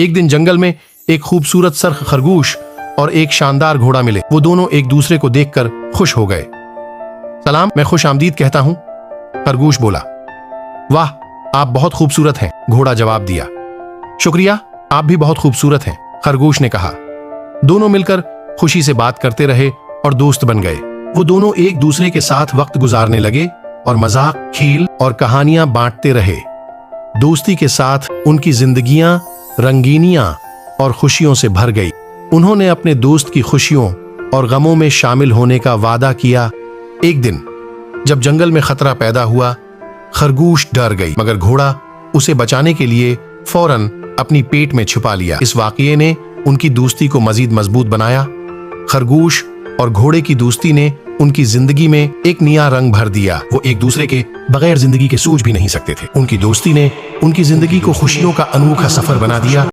एक दिन जंगल में एक खूबसूरत सर्ख खरगोश और एक शानदार घोड़ा मिले। वो दोनों एक दूसरे को देखकर खुश हो गए। सलाम, मैं खुश आमदीद कहता हूं, खरगोश बोला। वाह, आप बहुत खूबसूरत हैं, घोड़ा जवाब दिया। शुक्रिया, आप भी बहुत खूबसूरत हैं, खरगोश ने कहा। दोनों मिलकर खुशी से बात करते रहे और दोस्त बन गए। वो दोनों एक दूसरे के साथ वक्त गुजारने लगे और मजाक, खेल और कहानियां बांटते रहे। दोस्ती के साथ उनकी जिंदगियां रंगीनियां और खुशियों से भर गई। उन्होंने अपने दोस्त की खुशियों और गमों में शामिल होने का वादा किया। एक दिन जब जंगल में खतरा पैदा हुआ, खरगोश डर गई, मगर घोड़ा उसे बचाने के लिए फौरन अपनी पेट में छुपा लिया। इस वाकये ने उनकी दोस्ती को मजीद मजबूत बनाया। खरगोश और घोड़े की दोस्ती ने उनकी जिंदगी में एक नया रंग भर दिया। वो एक दूसरे के बगैर जिंदगी के सोच भी नहीं सकते थे। उनकी दोस्ती ने उनकी जिंदगी को खुशियों का अनोखा सफर बना दिया।